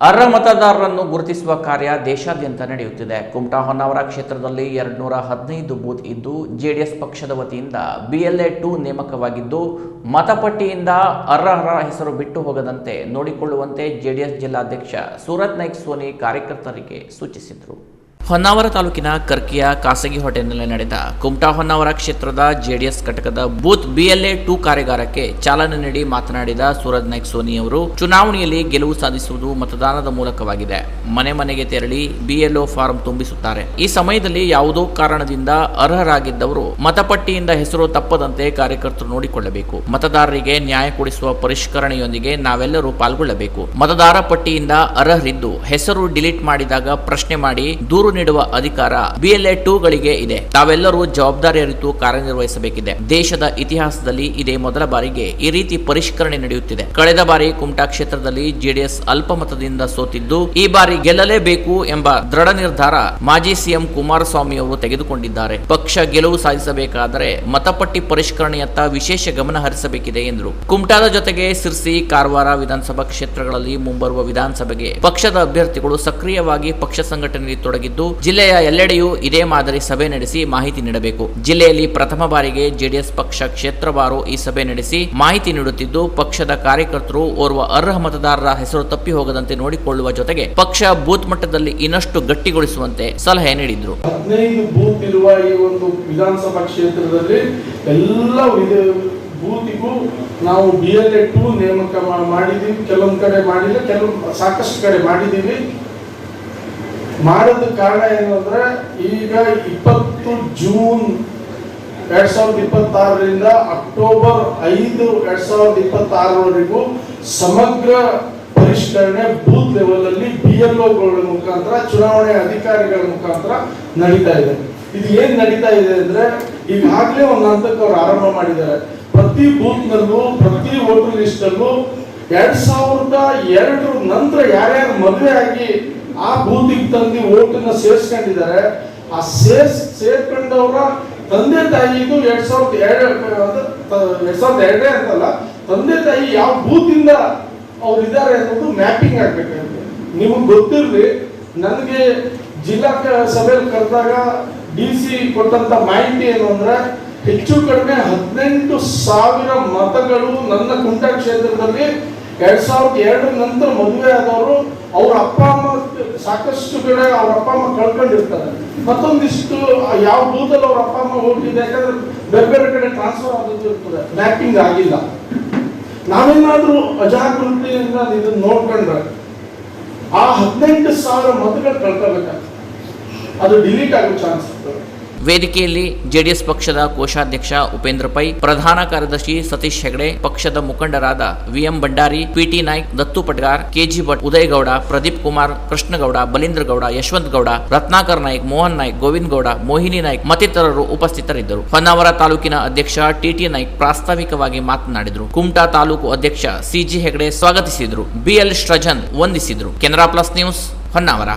ಅರ್ಹ ಮತದಾರರನ್ನು ಗುರುತಿಸುವ ಕಾರ್ಯ ದೇಶಾದ್ಯಂತ ನಡೆಯುತ್ತಿದೆ. ಕುಮಟಾ ಹೊನ್ನಾವರ ಕ್ಷೇತ್ರದಲ್ಲಿ 215 ಬೂತ್ ಇದ್ದು ಜೆಡಿಎಸ್ ಪಕ್ಷದ ವತಿಯಿಂದ BLA-2 ನೇಮಕವಾಗಿದ್ದು ಮತಪಟ್ಟಿಯಿಂದ ಅರ್ಹರ ಹೆಸರು ಬಿಟ್ಟು ಹೋಗದಂತೆ ನೋಡಿಕೊಳ್ಳುವಂತೆ ಜೆಡಿಎಸ್ ಜಿಲ್ಲಾಧ್ಯಕ್ಷ ಸೂರತ್ ನಾಯ್ಕ್ ಸೋನಿ ಕಾರ್ಯಕರ್ತರಿಗೆ ಸೂಚಿಸಿದರು. ಹೊನ್ನಾವರ ತಾಲೂಕಿನ ಕರ್ಕಿಯ ಖಾಸಗಿ ಹೋಟೆಲ್ನಲ್ಲಿ ನಡೆದ ಕುಮಟಾ ಹೊನ್ನಾವರ ಕ್ಷೇತ್ರದ ಜೆಡಿಎಸ್ ಘಟಕದ ಬೂತ್ BLA-2 ಕಾರ್ಯಾಗಾರಕ್ಕೆ ಚಾಲನೆ ನೀಡಿ ಮಾತನಾಡಿದ ಸೂರತ್ ನಾಯ್ಕ್ ಸೋನಿ ಅವರು, ಚುನಾವಣೆಯಲ್ಲಿ ಗೆಲುವು ಸಾಧಿಸುವುದು ಮತದಾನದ ಮೂಲಕವಾಗಿದೆ. ಮನೆ ಮನೆಗೆ ತೆರಳಿ BLO ಫಾರಂ ತುಂಬಿಸುತ್ತಾರೆ. ಈ ಸಮಯದಲ್ಲಿ ಯಾವುದೋ ಕಾರಣದಿಂದ ಅರ್ಹರಾಗಿದ್ದವರು ಮತಪಟ್ಟಿಯಿಂದ ಹೆಸರು ತಪ್ಪದಂತೆ ಕಾರ್ಯಕರ್ತರು ನೋಡಿಕೊಳ್ಳಬೇಕು. ಮತದಾರರಿಗೆ ನ್ಯಾಯ ಕೊಡಿಸುವ ಪರಿಷ್ಕರಣೆಯೊಂದಿಗೆ ನಾವೆಲ್ಲರೂ ಪಾಲ್ಗೊಳ್ಳಬೇಕು. ಮತದಾರ ಪಟ್ಟಿಯಿಂದ ಅರ್ಹರಿದ್ದು ಹೆಸರು ಡಿಲೀಟ್ ಮಾಡಿದಾಗ ಪ್ರಶ್ನೆ ಮಾಡಿ ದೂರು ನೀಡುವ ಅಧಿಕಾರ BLA-2ಗಳಿಗೆ ಇದೆ. ತಾವೆಲ್ಲರೂ ಜವಾಬ್ದಾರಿ ಅರಿತು ಕಾರ್ಯನಿರ್ವಹಿಸಬೇಕಿದೆ. ದೇಶದ ಇತಿಹಾಸದಲ್ಲಿ ಇದೇ ಮೊದಲ ಬಾರಿಗೆ ಈ ರೀತಿ ಪರಿಷ್ಕರಣೆ ನಡೆಯುತ್ತಿದೆ. ಕಳೆದ ಬಾರಿ ಕುಮಟಾ ಕ್ಷೇತ್ರದಲ್ಲಿ ಜೆಡಿಎಸ್ ಅಲ್ಪ ಮತದಿಂದ ಸೋತಿದ್ದು ಈ ಬಾರಿ ಗೆಲ್ಲಲೇಬೇಕು ಎಂಬ ದೃಢ ನಿರ್ಧಾರ ಮಾಜಿ ಸಿಎಂ ಕುಮಾರಸ್ವಾಮಿ ಅವರು ತೆಗೆದುಕೊಂಡಿದ್ದಾರೆ. ಪಕ್ಷ ಗೆಲುವು ಸಾಧಿಸಬೇಕಾದರೆ ಮತಪಟ್ಟಿ ಪರಿಷ್ಕರಣೆಯತ್ತ ವಿಶೇಷ ಗಮನ ಹರಿಸಬೇಕಿದೆ ಎಂದರು. ಕುಮಟಾದ ಜೊತೆಗೆ ಸಿರ್ಸಿ, ಕಾರವಾರ ವಿಧಾನಸಭಾ ಕ್ಷೇತ್ರಗಳಲ್ಲಿ ಮುಂಬರುವ ವಿಧಾನಸಭೆಗೆ ಪಕ್ಷದ ಅಭ್ಯರ್ಥಿಗಳು ಸಕ್ರಿಯವಾಗಿ ಪಕ್ಷ ಸಂಘಟನೆಯಲ್ಲಿ ತೊಡಗಿದ್ದು ಜಿಲ್ಲೆಯ ಎಲ್ಲೆಡೆಯೂ ಇದೇ ಮಾದರಿ ಸಭೆ ನಡೆಸಿ ಮಾಹಿತಿ ನೀಡಬೇಕು. ಜಿಲ್ಲೆಯಲ್ಲಿ ಪ್ರಥಮ ಬಾರಿಗೆ ಜೆಡಿಎಸ್ ಪಕ್ಷ ಕ್ಷೇತ್ರವಾರು ಈ ಸಭೆ ನಡೆಸಿ ಮಾಹಿತಿ ನೀಡುತ್ತಿದ್ದು ಪಕ್ಷದ ಕಾರ್ಯಕರ್ತರು ಓರ್ವ ಅರ್ಹ ಮತದಾರರ ಹೆಸರು ತಪ್ಪಿ ಹೋಗದಂತೆ ನೋಡಿಕೊಳ್ಳುವ ಜೊತೆಗೆ ಪಕ್ಷ ಬೂತ್ ಮಟ್ಟದಲ್ಲಿ ಇನ್ನಷ್ಟು ಗಟ್ಟಿಗೊಳಿಸುವಂತೆ ಸಲಹೆ ನೀಡಿದ್ರು. 15 ಬೂತ್ ಇರುವ ಈ ಒಂದು ವಿಧಾನಸಭಾ ಕ್ಷೇತ್ರದಲ್ಲಿ ಎಲ್ಲ ಬೂತಿಗೂ ನಾವು BLA-2 ನೇಮಕ ಮಾಡಿದೀವಿ. ಕೆಲವೊಂದು ಕಡೆ ಮಾಡಿಲ್ಲ, ಸಾಕಷ್ಟು ಕಡೆ ಮಾಡಿದೀವಿ. ಮಾಡೋದ ಕಾರಣ ಏನು ಅಂದ್ರೆ, ಈಗ 20 ಜೂನ್ 2026ರಿಂದ ಅಕ್ಟೋಬರ್ 5, 2026 ಸಮಗ್ರ ಪರಿಷ್ಕರಣೆ ಬೂತ್ ಲೆವೆಲ್ ಅಲ್ಲಿ BLOಗಳ ಮುಖಾಂತರ, ಚುನಾವಣೆ ಅಧಿಕಾರಿಗಳ ಮುಖಾಂತರ ನಡೀತಾ ಇದೆ. ಇದು ಏನ್ ನಡೀತಾ ಇದೆ ಅಂದ್ರೆ, ಈಗಾಗಲೇ ಒಂದು ಹಂತಕ್ಕೆ ಅವ್ರು ಆರಂಭ ಮಾಡಿದ್ದಾರೆ. ಪ್ರತಿ ಬೂತ್ ನಲ್ಲೂ, ಪ್ರತಿ ವೋಟರ್ ಲಿಸ್ಟ್ ಅಲ್ಲೂ 2002 ನಂತರ ಯಾರ್ಯಾರು ಮದುವೆ ಆಗಿ ಆ ಬೂತಿಗೆ ತಂದು ಓಟನ್ನ ಸೇರಿಸ್ಕೊಂಡಿದ್ದಾರೆ, ಆ ಸೇರ್ಕೊಂಡವರ ತಂದೆ ತಾಯಿಗೂ 2002 ಅಂತಲ್ಲ, ತಂದೆ ತಾಯಿ ಯಾವ ಬೂತಿಂದ ಅವ್ರು ಇದ್ದಾರೆ ಅನ್ನೋದು ಮ್ಯಾಪಿಂಗ್ ಆಗ್ಬೇಕಾಗುತ್ತೆ. ನಿಮಗೆ ಗೊತ್ತಿರಲಿ, ನನಗೆ ಜಿಲ್ಲಾ ಸಭೆಯಲ್ಲಿ ಕರೆದಾಗ DC ಕೊಟ್ಟಂತ ಮಾಹಿತಿ ಏನು ಅಂದ್ರೆ, ಹೆಚ್ಚು ಕಡಿಮೆ 18,000 ಮತಗಳು ನನ್ನ ಕುಮಟಾ ಕ್ಷೇತ್ರದಲ್ಲಿ 2002 ನಂತರ ಮದುವೆ ಆದವರು ಅವ್ರ ಅಪ್ಪ ಅಮ್ಮ ಸಾಕಷ್ಟು ಕಡೆ ಅವ್ರ ಅಪ್ಪ ಅಮ್ಮ ಕಳ್ಕೊಂಡಿರ್ತಾರೆ. ಮತ್ತೊಂದಿಷ್ಟು ಯಾವ ಬೂತಲ್ಲಿ ಅವ್ರ ಅಪ್ಪ ಅಮ್ಮ ಹೋಗಿದ್ದೆ, ಯಾಕಂದ್ರೆ ಬೇರೆ ಬೇರೆ ಕಡೆ ಟ್ರಾನ್ಸ್ಫರ್ ಆಗೋದು ಇರ್ತದೆ, ಮ್ಯಾಪಿಂಗ್ ಆಗಿಲ್ಲ. ನಾವೇನಾದ್ರೂ ಅಜಾಗೃತಿಯಿಂದ ಇದನ್ನ ನೋಡ್ಕೊಂಡ್ರೆ ಆ 18,000 ಮತಗಳು ಕಳ್ಕೋಬೇಕಾಗ್ತದೆ, ಅದು ಡಿಲೀಟ್ ಆಗೋ ಚಾನ್ಸ್ ಇರ್ತದೆ. ವೇದಿಕೆಯಲ್ಲಿ ಜೆಡಿಎಸ್ ಪಕ್ಷದ ಕೋಶಾಧ್ಯಕ್ಷ ಉಪೇಂದ್ರ ಪೈ, ಪ್ರಧಾನ ಕಾರ್ಯದರ್ಶಿ ಸತೀಶ್ ಹೆಗಡೆ, ಪಕ್ಷದ ಮುಖಂಡರಾದ VM ಭಂಡಾರಿ, PT ನಾಯ್ಕ್, ದತ್ತು ಪಟ್ಗಾರ್, KG ಭಟ್, ಉದಯ್ ಗೌಡ, ಪ್ರದೀಪ್ ಕುಮಾರ್, ಕೃಷ್ಣಗೌಡ, ಬಲೀಂದ್ರ ಗೌಡ, ಯಶವಂತ್ ಗೌಡ, ರತ್ನಾಕರ್ ನಾಯ್ಕ್, ಮೋಹನ್ ನಾಯ್ಕ್, ಗೋವಿಂದ್ ಗೌಡ, ಮೋಹಿನಿ ನಾಯ್ಕ್ ಮತ್ತಿತರರು ಉಪಸ್ಥಿತರಿದ್ದರು. ಹೊನ್ನಾವರ ತಾಲೂಕಿನ ಅಧ್ಯಕ್ಷ TT ನಾಯ್ಕ್ ಪ್ರಾಸ್ತಾವಿಕವಾಗಿ ಮಾತನಾಡಿದರು. ಕುಮಟಾ ತಾಲೂಕು ಅಧ್ಯಕ್ಷ CG ಹೆಗಡೆ ಸ್ವಾಗತಿಸಿದರು. BL ಶ್ರಜನ್ ವಂದಿಸಿದರು. Canara plus news, Honnavar.